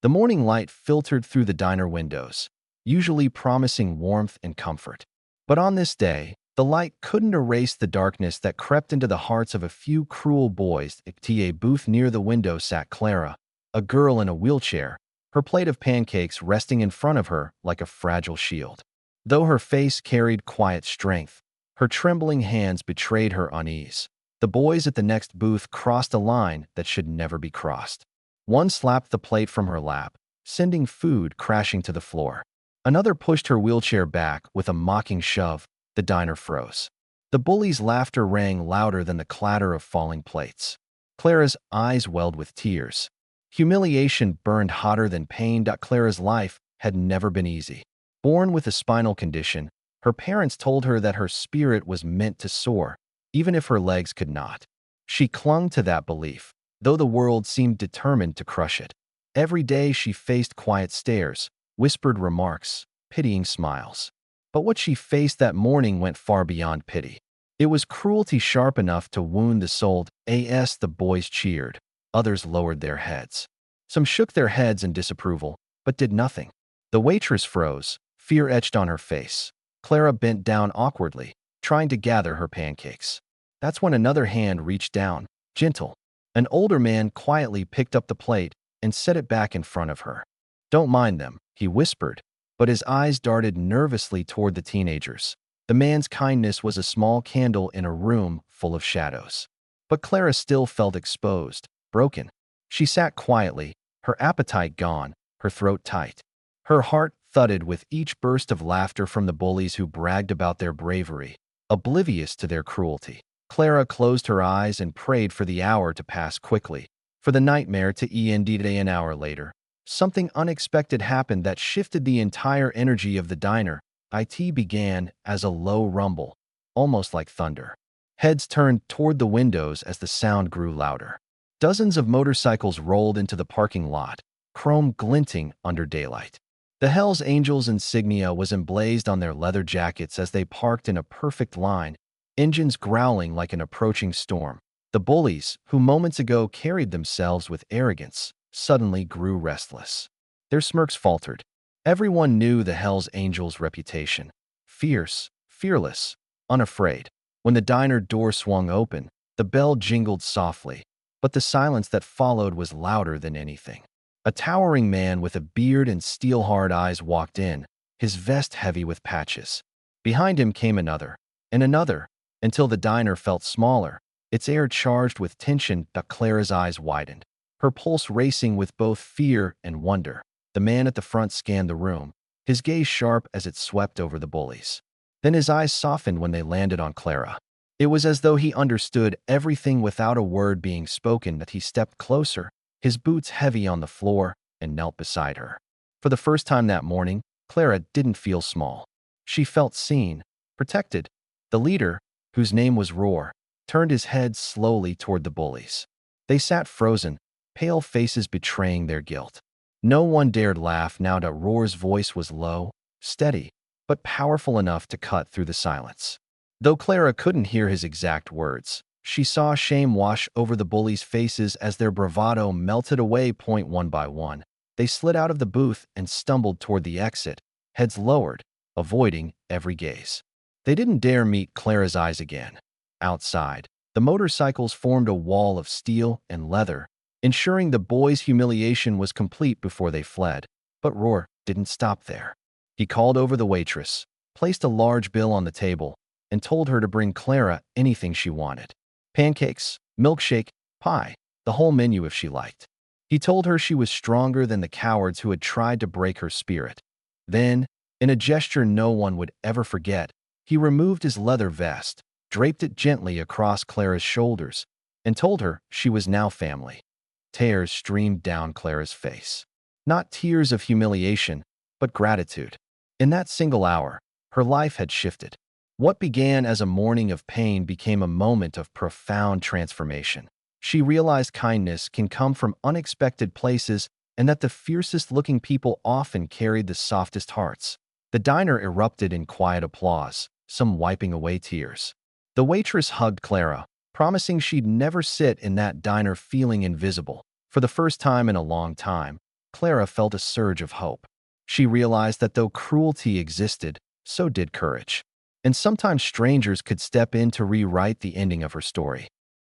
The morning light filtered through the diner windows, usually promising warmth and comfort. But on this day, the light couldn't erase the darkness that crept into the hearts of a few cruel boys. At a booth near the window sat Clara, a girl in a wheelchair, her plate of pancakes resting in front of her like a fragile shield. Though her face carried quiet strength, her trembling hands betrayed her unease. The boys at the next booth crossed a line that should never be crossed. One slapped the plate from her lap, sending food crashing to the floor. Another pushed her wheelchair back with a mocking shove. The diner froze. The bullies' laughter rang louder than the clatter of falling plates. Clara's eyes welled with tears. Humiliation burned hotter than pain. Clara's life had never been easy. Born with a spinal condition, her parents told her that her spirit was meant to soar, even if her legs could not. She clung to that belief, though the world seemed determined to crush it. Every day she faced quiet stares, whispered remarks, pitying smiles. But what she faced that morning went far beyond pity. It was cruelty sharp enough to wound the soul. As the boys cheered, others lowered their heads. Some shook their heads in disapproval, but did nothing. The waitress froze, fear etched on her face. Clara bent down awkwardly, trying to gather her pancakes. That's when another hand reached down, gentle. An older man quietly picked up the plate and set it back in front of her. "Don't mind them," he whispered, but his eyes darted nervously toward the teenagers. The man's kindness was a small candle in a room full of shadows. But Clara still felt exposed, broken. She sat quietly, her appetite gone, her throat tight. Her heart thudded with each burst of laughter from the bullies who bragged about their bravery, oblivious to their cruelty. Clara closed her eyes and prayed for the hour to pass quickly, for the nightmare to end. An hour later, something unexpected happened that shifted the entire energy of the diner. It began as a low rumble, almost like thunder. Heads turned toward the windows as the sound grew louder. Dozens of motorcycles rolled into the parking lot, chrome glinting under daylight. The Hells Angels insignia was emblazed on their leather jackets as they parked in a perfect line, engines growling like an approaching storm. The bullies, who moments ago carried themselves with arrogance, suddenly grew restless. Their smirks faltered. Everyone knew the Hells Angels' reputation: fierce, fearless, unafraid. When the diner door swung open, the bell jingled softly, but the silence that followed was louder than anything. A towering man with a beard and steel-hard eyes walked in, his vest heavy with patches. Behind him came another, and another, until the diner felt smaller, its air charged with tension. Clara's eyes widened, her pulse racing with both fear and wonder. The man at the front scanned the room, his gaze sharp as it swept over the bullies. Then his eyes softened when they landed on Clara. It was as though he understood everything without a word being spoken. That he stepped closer, his boots heavy on the floor, and knelt beside her. For the first time that morning, Clara didn't feel small. She felt seen, protected. The leader, whose name was Roar, turned his head slowly toward the bullies. They sat frozen, pale faces betraying their guilt. No one dared laugh now that Roar's voice was low, steady, but powerful enough to cut through the silence. Though Clara couldn't hear his exact words, she saw shame wash over the bullies' faces as their bravado melted away. One by one, they slid out of the booth and stumbled toward the exit, heads lowered, avoiding every gaze. They didn't dare meet Clara's eyes again. Outside, the motorcycles formed a wall of steel and leather, ensuring the boys' humiliation was complete before they fled. But Roar didn't stop there. He called over the waitress, placed a large bill on the table, and told her to bring Clara anything she wanted: pancakes, milkshake, pie, the whole menu if she liked. He told her she was stronger than the cowards who had tried to break her spirit. Then, in a gesture no one would ever forget, he removed his leather vest, draped it gently across Clara's shoulders, and told her she was now family. Tears streamed down Clara's face. Not tears of humiliation, but gratitude. In that single hour, her life had shifted. What began as a morning of pain became a moment of profound transformation. She realized kindness can come from unexpected places and that the fiercest-looking people often carried the softest hearts. The diner erupted in quiet applause, some wiping away tears. The waitress hugged Clara, promising she'd never sit in that diner feeling invisible. For the first time in a long time, Clara felt a surge of hope. She realized that though cruelty existed, so did courage. And sometimes strangers could step in to rewrite the ending of her story.